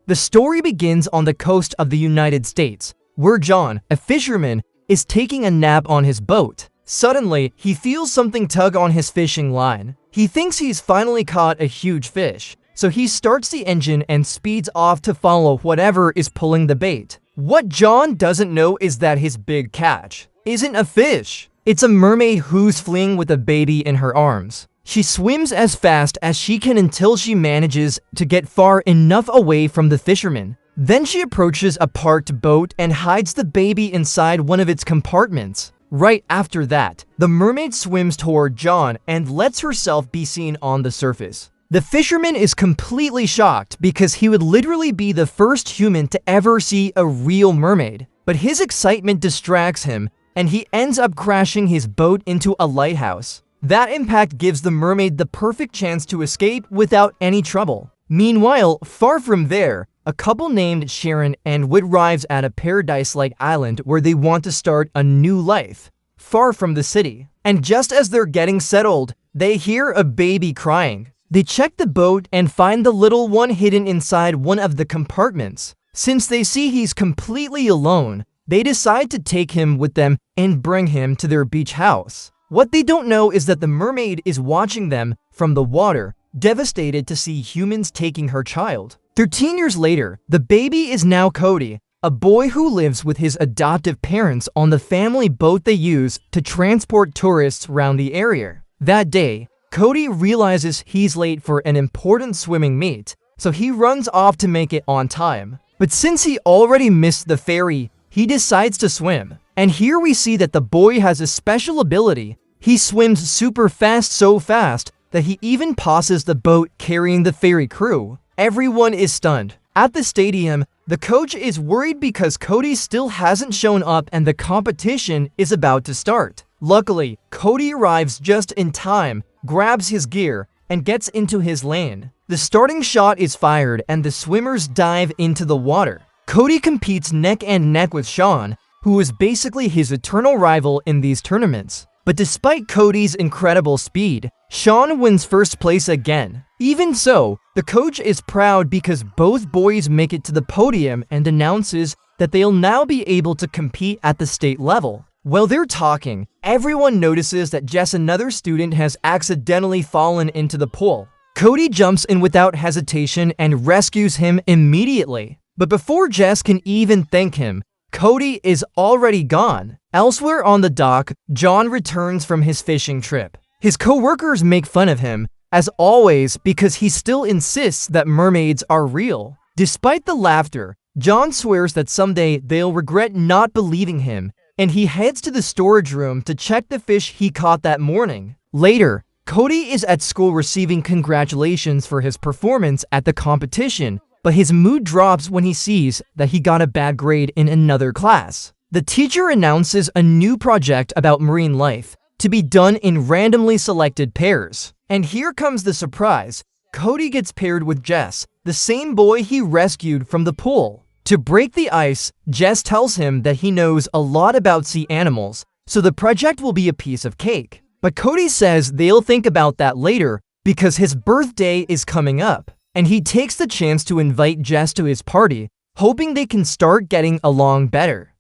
The story begins on the coast of the United States, where John, a fisherman, is taking a nap on his boat. Suddenly, he feels something tug on his fishing line. He thinks he's finally caught a huge fish, so he starts the engine and speeds off to follow whatever is pulling the bait. What John doesn't know is that his big catch isn't a fish. It's a mermaid who's fleeing with a baby in her arms. She swims as fast as she can until she manages to get far enough away from the fisherman. Then she approaches a parked boat and hides the baby inside one of its compartments. Right after that, the mermaid swims toward John and lets herself be seen on the surface. The fisherman is completely shocked because he would literally be the first human to ever see a real mermaid. But his excitement distracts him, and he ends up crashing his boat into a lighthouse. That impact gives the mermaid the perfect chance to escape without any trouble. Meanwhile, far from there, a couple named Sharon and Whit arrives at a paradise-like island where they want to start a new life, far from the city. And just as they're getting settled, they hear a baby crying. They check the boat and find the little one hidden inside one of the compartments. Since they see he's completely alone, they decide to take him with them and bring him to their beach house. What they don't know is that the mermaid is watching them from the water, devastated to see humans taking her child. 13 years later, the baby is now Cody, a boy who lives with his adoptive parents on the family boat they use to transport tourists around the area. That day, Cody realizes he's late for an important swimming meet, so he runs off to make it on time. But since he already missed the ferry, he decides to swim. And here we see that the boy has a special ability. He swims super fast, so fast that he even passes the boat carrying the ferry crew. Everyone is stunned. At the stadium, the coach is worried because Cody still hasn't shown up and the competition is about to start. Luckily, Cody arrives just in time, grabs his gear, and gets into his lane. The starting shot is fired and the swimmers dive into the water. Cody competes neck and neck with Sean, who is basically his eternal rival in these tournaments. But despite Cody's incredible speed, Sean wins first place again. Even so, the coach is proud because both boys make it to the podium and announces that they'll now be able to compete at the state level. While they're talking, everyone notices that Jess, another student, has accidentally fallen into the pool. Cody jumps in without hesitation and rescues him immediately. But before Jess can even thank him, Cody is already gone. Elsewhere on the dock, John returns from his fishing trip. His co-workers make fun of him, as always, because he still insists that mermaids are real. Despite the laughter, John swears that someday they'll regret not believing him, and he heads to the storage room to check the fish he caught that morning. Later, Cody is at school receiving congratulations for his performance at the competition, but his mood drops when he sees that he got a bad grade in another class. The teacher announces a new project about marine life to be done in randomly selected pairs. And here comes the surprise. Cody gets paired with Jess, the same boy he rescued from the pool. To break the ice, Jess tells him that he knows a lot about sea animals, so the project will be a piece of cake. But Cody says they'll think about that later because his birthday is coming up. And he takes the chance to invite Jess to his party, hoping they can start getting along better.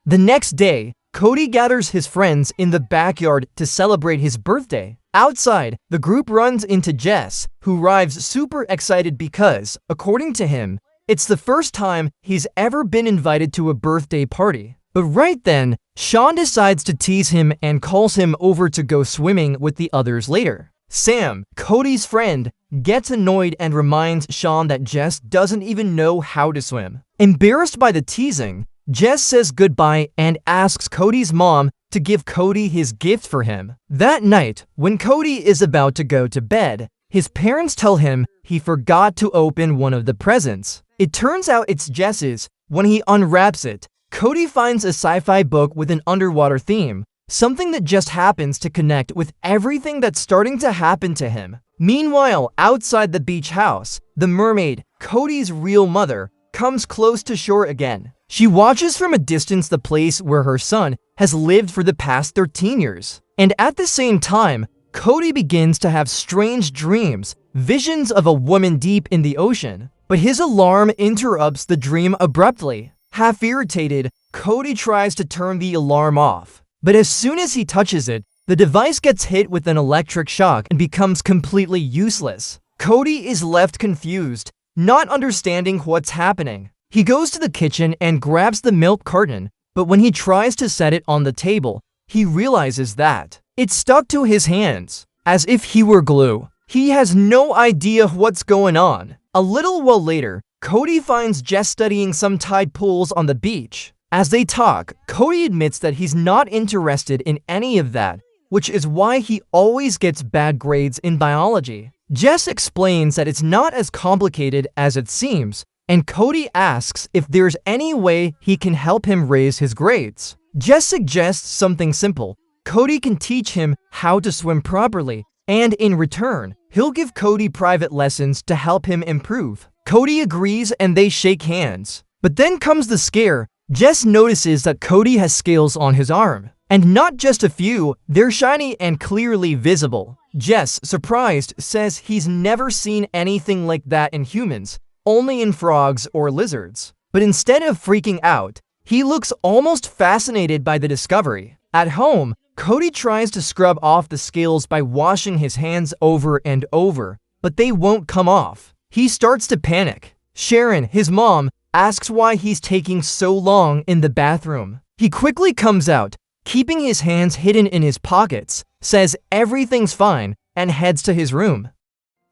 The next day, Cody gathers his friends in the backyard to celebrate his birthday. Outside, the group runs into Jess, who arrives super excited because, according to him, it's the first time he's ever been invited to a birthday party. But right then, Sean decides to tease him and calls him over to go swimming with the others later. Sam, Cody's friend, gets annoyed and reminds Sean that Jess doesn't even know how to swim. Embarrassed by the teasing, Jess says goodbye and asks Cody's mom to give Cody his gift for him. That night, when Cody is about to go to bed, his parents tell him he forgot to open one of the presents. It turns out it's Jess's. When he unwraps it, Cody finds a sci-fi book with an underwater theme, something that just happens to connect with everything that's starting to happen to him. Meanwhile, outside the beach house, the mermaid, Cody's real mother, comes close to shore again. She watches from a distance the place where her son has lived for the past 13 years. And at the same time, Cody begins to have strange dreams, visions of a woman deep in the ocean. but his alarm interrupts the dream abruptly. Half irritated, Cody tries to turn the alarm off, but as soon as he touches it, the device gets hit with an electric shock and becomes completely useless. Cody is left confused, not understanding what's happening. He goes to the kitchen and grabs the milk carton, but when he tries to set it on the table, he realizes that it's stuck to his hands, as if he were glue. He has no idea what's going on. A little while later, Cody finds Jess studying some tide pools on the beach. As they talk, Cody admits that he's not interested in any of that, which is why he always gets bad grades in biology. Jess explains that it's not as complicated as it seems, and Cody asks if there's any way he can help him raise his grades. Jess suggests something simple. Cody can teach him how to swim properly, and in return, he'll give Cody private lessons to help him improve. Cody agrees and they shake hands. But then comes the scare. Jess notices that Cody has scales on his arm. And not just a few, they're shiny and clearly visible. Jess, surprised, says he's never seen anything like that in humans, only in frogs or lizards. But instead of freaking out, he looks almost fascinated by the discovery. At home, Cody tries to scrub off the scales by washing his hands over and over, but they won't come off. He starts to panic. Sharon, his mom, asks why he's taking so long in the bathroom. He quickly comes out, keeping his hands hidden in his pockets, says everything's fine, and heads to his room.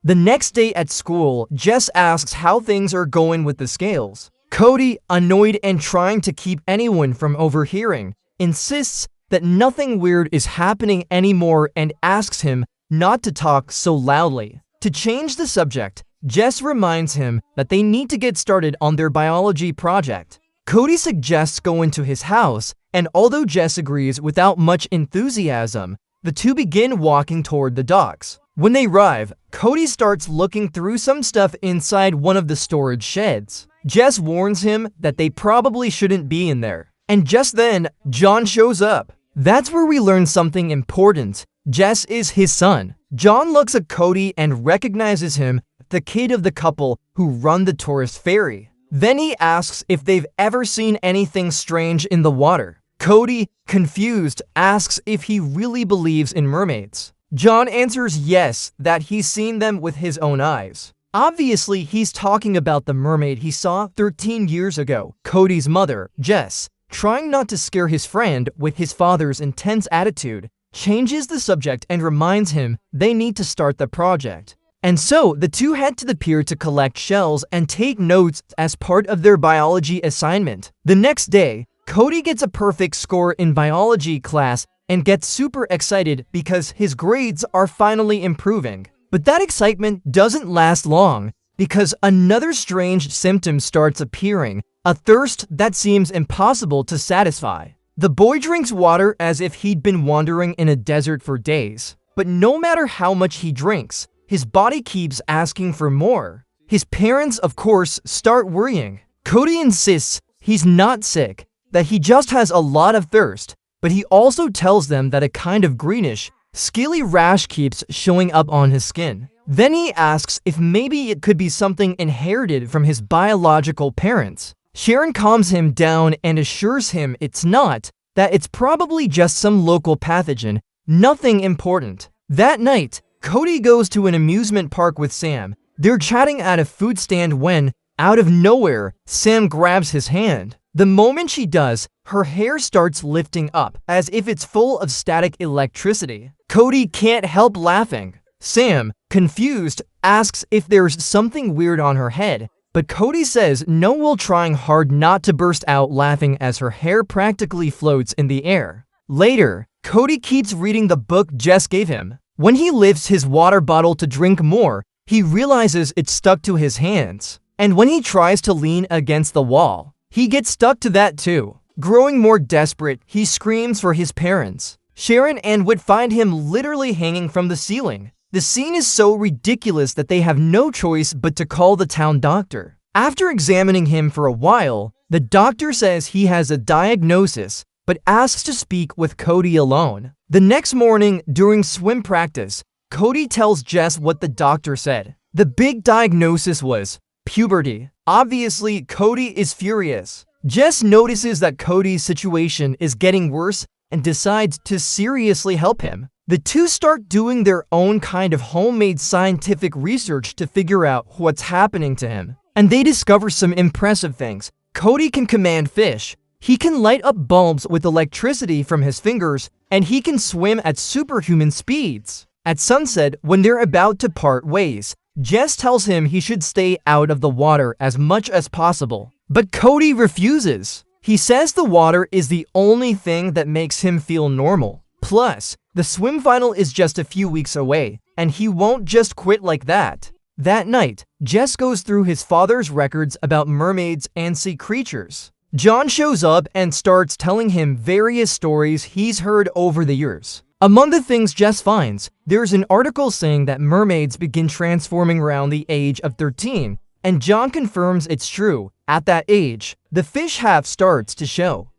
The next day at school, Jess asks how things are going with the scales. Cody, annoyed and trying to keep anyone from overhearing, insists that nothing weird is happening anymore and asks him not to talk so loudly. To change the subject, Jess reminds him that they need to get started on their biology project. Cody suggests going to his house, and although Jess agrees without much enthusiasm, the two begin walking toward the docks. When they arrive, Cody starts looking through some stuff inside one of the storage sheds. Jess warns him that they probably shouldn't be in there. And just then, John shows up. That's where we learn something important. Jess is his son. John looks at Cody and recognizes him, the kid of the couple who run the tourist ferry. Then he asks if they've ever seen anything strange in the water. Cody, confused, asks if he really believes in mermaids. John answers yes, that he's seen them with his own eyes. Obviously, he's talking about the mermaid he saw 13 years ago. Cody's mother, Jess, trying not to scare his friend with his father's intense attitude, changes the subject and reminds him they need to start the project. And so, the two head to the pier to collect shells and take notes as part of their biology assignment. The next day, Cody gets a perfect score in biology class and gets super excited because his grades are finally improving. But that excitement doesn't last long because another strange symptom starts appearing, a thirst that seems impossible to satisfy. The boy drinks water as if he'd been wandering in a desert for days. But no matter how much he drinks, his body keeps asking for more. His parents, of course, start worrying. Cody insists he's not sick, that he just has a lot of thirst, but he also tells them that a kind of greenish, scaly rash keeps showing up on his skin. Then he asks if maybe it could be something inherited from his biological parents. Sharon calms him down and assures him it's not, that it's probably just some local pathogen, nothing important. That night, Cody goes to an amusement park with Sam. They're chatting at a food stand when, out of nowhere, Sam grabs his hand. The moment she does, her hair starts lifting up, as if it's full of static electricity. Cody can't help laughing. Sam, confused, asks if there's something weird on her head, but Cody says no while trying hard not to burst out laughing as her hair practically floats in the air. Later, Cody keeps reading the book Jess gave him. When he lifts his water bottle to drink more, he realizes it's stuck to his hands. And when he tries to lean against the wall, he gets stuck to that too. Growing more desperate, he screams for his parents. Sharon and Whit find him literally hanging from the ceiling. The scene is so ridiculous that they have no choice but to call the town doctor. After examining him for a while, the doctor says he has a diagnosis, but asks to speak with Cody alone. The next morning, during swim practice, Cody tells Jess what the doctor said. The big diagnosis was puberty. Obviously, Cody is furious. Jess notices that Cody's situation is getting worse and decides to seriously help him. The two start doing their own kind of homemade scientific research to figure out what's happening to him. And they discover some impressive things. Cody can command fish, he can light up bulbs with electricity from his fingers, and he can swim at superhuman speeds. At sunset, when they're about to part ways, Jess tells him he should stay out of the water as much as possible. But Cody refuses. He says the water is the only thing that makes him feel normal. Plus, the swim final is just a few weeks away, and he won't just quit like that. That night, Jess goes through his father's records about mermaids and sea creatures. John shows up and starts telling him various stories he's heard over the years. Among the things Jess finds, there's an article saying that mermaids begin transforming around the age of 13, and John confirms it's true. At that age, the fish half starts to show.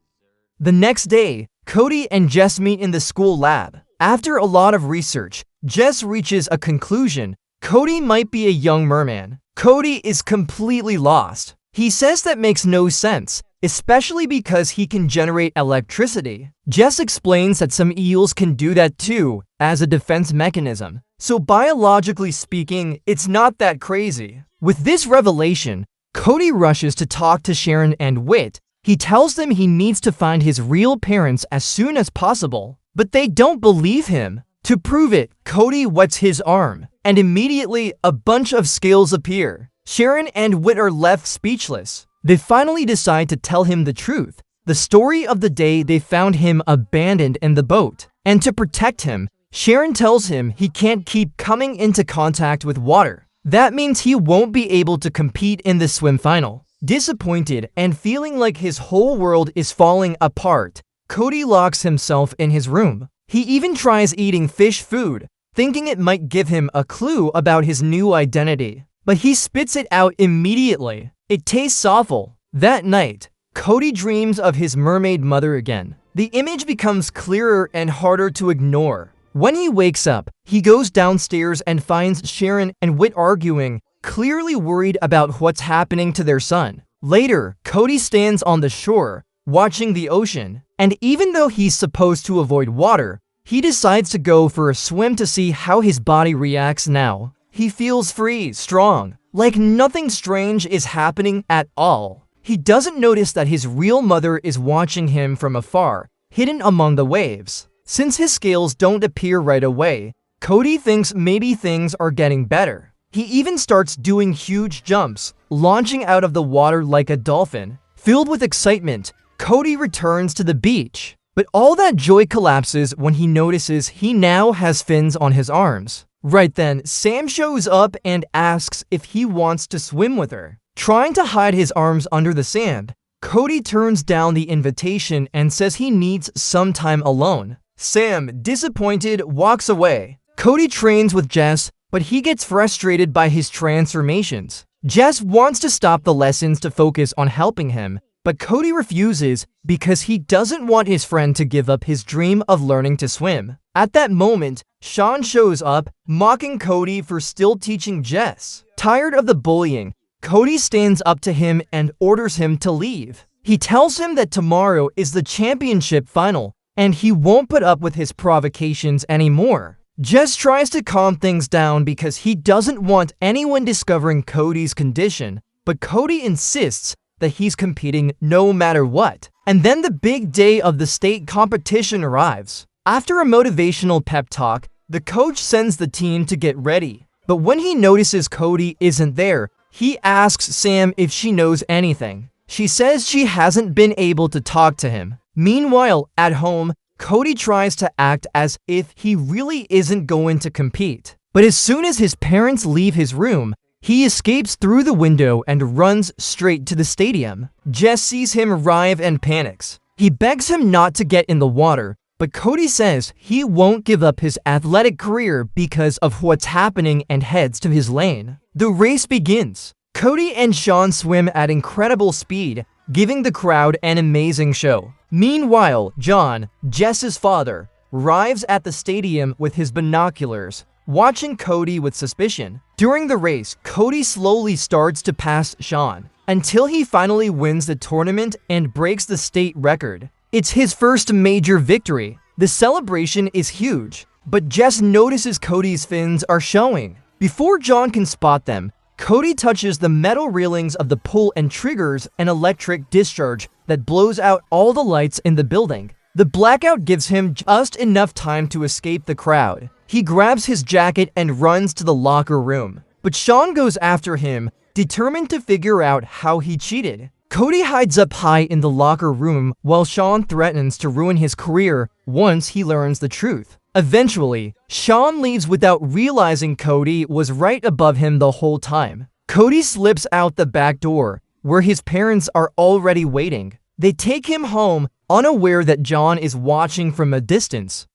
The next day, Cody and Jess meet in the school lab. After a lot of research, Jess reaches a conclusion. Cody might be a young merman. Cody is completely lost. He says that makes no sense, especially because he can generate electricity. Jess explains that some eels can do that too, as a defense mechanism. So biologically speaking, it's not that crazy. With this revelation, Cody rushes to talk to Sharon and Whit. He tells them he needs to find his real parents as soon as possible, but they don't believe him. To prove it, Cody wets his arm, and immediately a bunch of scales appear. Sharon and Whit are left speechless. They finally decide to tell him the truth, the story of the day they found him abandoned in the boat. And to protect him, Sharon tells him he can't keep coming into contact with water. That means he won't be able to compete in the swim final. Disappointed and feeling like his whole world is falling apart, Cody locks himself in his room. He even tries eating fish food, thinking it might give him a clue about his new identity. But he spits it out immediately. It tastes awful. That night, Cody dreams of his mermaid mother again. The image becomes clearer and harder to ignore. When he wakes up, he goes downstairs and finds Sharon and Whit arguing, clearly worried about what's happening to their son. Later, Cody stands on the shore, watching the ocean, and even though he's supposed to avoid water, he decides to go for a swim to see how his body reacts now. He feels free, strong, like nothing strange is happening at all. He doesn't notice that his real mother is watching him from afar, hidden among the waves. Since his scales don't appear right away, Cody thinks maybe things are getting better. He even starts doing huge jumps, launching out of the water like a dolphin. Filled with excitement, Cody returns to the beach. But all that joy collapses when he notices he now has fins on his arms. Right then, Sam shows up and asks if he wants to swim with her. Trying to hide his arms under the sand, Cody turns down the invitation and says he needs some time alone. Sam, disappointed, walks away. Cody trains with Jess, but he gets frustrated by his transformations. Jess wants to stop the lessons to focus on helping him, but Cody refuses because he doesn't want his friend to give up his dream of learning to swim. At that moment, Sean shows up, mocking Cody for still teaching Jess. Tired of the bullying, Cody stands up to him and orders him to leave. He tells him that tomorrow is the championship final, and he won't put up with his provocations anymore. Jess tries to calm things down because he doesn't want anyone discovering Cody's condition, but Cody insists that he's competing no matter what. And then the big day of the state competition arrives. After a motivational pep talk, the coach sends the team to get ready. But when he notices Cody isn't there, he asks Sam if she knows anything. She says she hasn't been able to talk to him. Meanwhile, at home, Cody tries to act as if he really isn't going to compete. But as soon as his parents leave his room, he escapes through the window and runs straight to the stadium. Jess sees him arrive and panics. He begs him not to get in the water, but Cody says he won't give up his athletic career because of what's happening and heads to his lane. The race begins. Cody and Sean swim at incredible speed, giving the crowd an amazing show. Meanwhile, John, Jess's father, arrives at the stadium with his binoculars. watching Cody with suspicion. During the race, Cody slowly starts to pass Sean until he finally wins the tournament and breaks the state record. It's his first major victory. The celebration is huge, but Jess notices Cody's fins are showing. Before John can spot them, Cody touches the metal railings of the pool and triggers an electric discharge that blows out all the lights in the building. The blackout gives him just enough time to escape the crowd. He grabs his jacket and runs to the locker room, but Sean goes after him, determined to figure out how he cheated. Cody hides up high in the locker room while Sean threatens to ruin his career once he learns the truth. Eventually, Sean leaves without realizing Cody was right above him the whole time. Cody slips out the back door, where his parents are already waiting. They take him home, unaware that John is watching from a distance.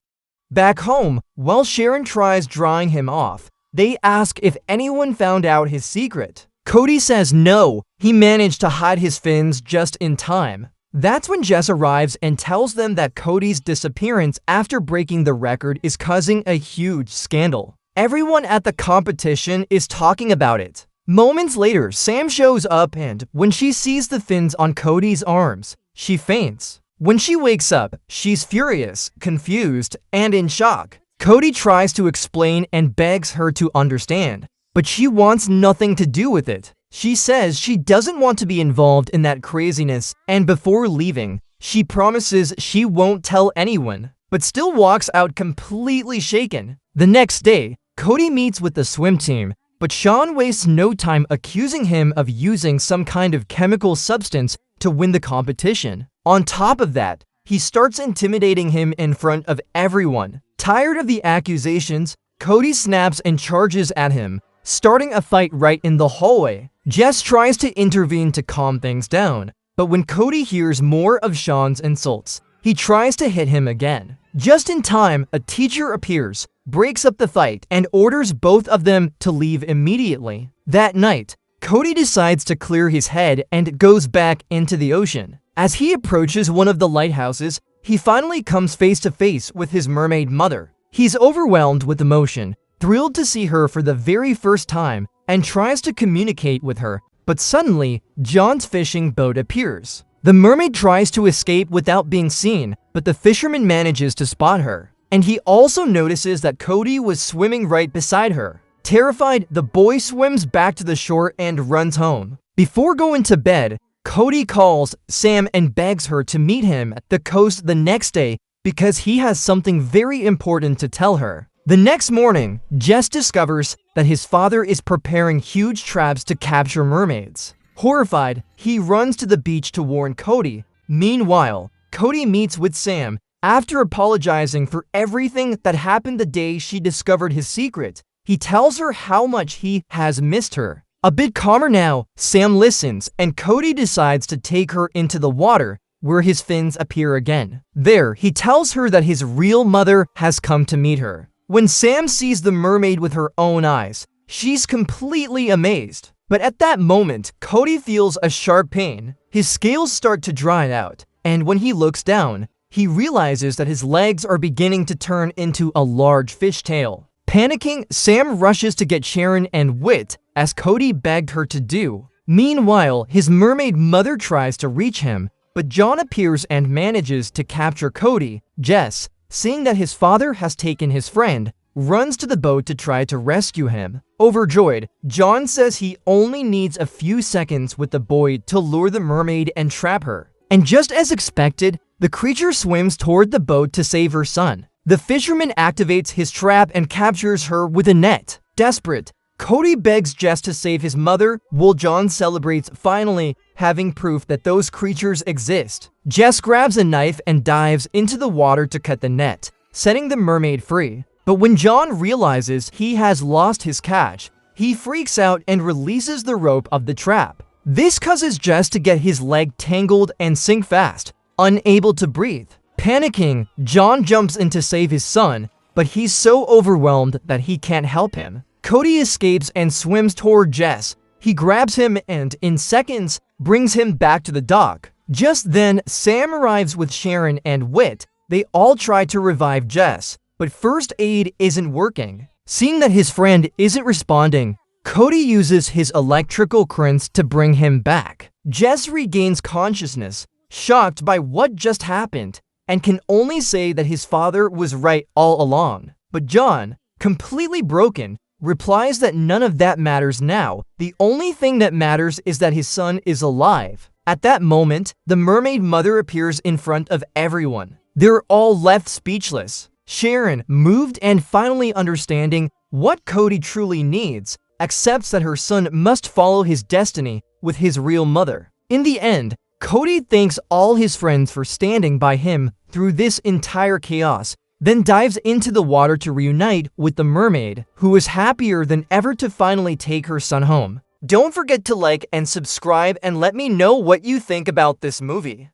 Back home, while Sharon tries drying him off, they ask if anyone found out his secret. Cody says no, he managed to hide his fins just in time. That's when Jess arrives and tells them that Cody's disappearance after breaking the record is causing a huge scandal. Everyone at the competition is talking about it. Moments later, Sam shows up and, when she sees the fins on Cody's arms, she faints. When she wakes up, she's furious, confused, and in shock. Cody tries to explain and begs her to understand, but she wants nothing to do with it. She says she doesn't want to be involved in that craziness, and before leaving, she promises she won't tell anyone, but still walks out completely shaken. The next day, Cody meets with the swim team, but Sean wastes no time accusing him of using some kind of chemical substance to win the competition. On top of that, he starts intimidating him in front of everyone. Tired of the accusations, Cody snaps and charges at him, starting a fight right in the hallway. Jess tries to intervene to calm things down, but when Cody hears more of Sean's insults, he tries to hit him again. Just in time, a teacher appears, breaks up the fight, and orders both of them to leave immediately. That night, Cody decides to clear his head and goes back into the ocean. As he approaches one of the lighthouses, he finally comes face to face with his mermaid mother. He's overwhelmed with emotion, thrilled to see her for the very first time, and tries to communicate with her, but suddenly, John's fishing boat appears. The mermaid tries to escape without being seen, but the fisherman manages to spot her, and he also notices that Cody was swimming right beside her. Terrified, the boy swims back to the shore and runs home. Before going to bed, Cody calls Sam and begs her to meet him at the coast the next day because he has something very important to tell her. The next morning, Jess discovers that his father is preparing huge traps to capture mermaids. Horrified, he runs to the beach to warn Cody. Meanwhile, Cody meets with Sam after apologizing for everything that happened the day she discovered his secret. He tells her how much he has missed her. A bit calmer now, Sam listens, and Cody decides to take her into the water, where his fins appear again. There, he tells her that his real mother has come to meet her. When Sam sees the mermaid with her own eyes, she's completely amazed. But at that moment, Cody feels a sharp pain. His scales start to dry out, and when he looks down, he realizes that his legs are beginning to turn into a large fish tail. Panicking, Sam rushes to get Sharon and Whit, as Cody begged her to do. Meanwhile, his mermaid mother tries to reach him, but John appears and manages to capture Cody. Jess, seeing that his father has taken his friend, runs to the boat to try to rescue him. Overjoyed, John says he only needs a few seconds with the boy to lure the mermaid and trap her. And just as expected, the creature swims toward the boat to save her son. The fisherman activates his trap and captures her with a net. Desperate, Cody begs Jess to save his mother, while John celebrates finally having proof that those creatures exist. Jess grabs a knife and dives into the water to cut the net, setting the mermaid free. But when John realizes he has lost his catch, he freaks out and releases the rope of the trap. This causes Jess to get his leg tangled and sink fast, unable to breathe. Panicking, John jumps in to save his son, but he's so overwhelmed that he can't help him. Cody escapes and swims toward Jess. He grabs him and, in seconds, brings him back to the dock. Just then, Sam arrives with Sharon and Whit. They all try to revive Jess, but first aid isn't working. Seeing that his friend isn't responding, Cody uses his electrical currents to bring him back. Jess regains consciousness, shocked by what just happened, and can only say that his father was right all along. But John, completely broken, replies that none of that matters now. The only thing that matters is that his son is alive. At that moment, the mermaid mother appears in front of everyone. They're all left speechless. Sharon, moved and finally understanding what Cody truly needs, accepts that her son must follow his destiny with his real mother. In the end, Cody thanks all his friends for standing by him through this entire chaos, then dives into the water to reunite with the mermaid, who is happier than ever to finally take her son home. Don't forget to like and subscribe and let me know what you think about this movie.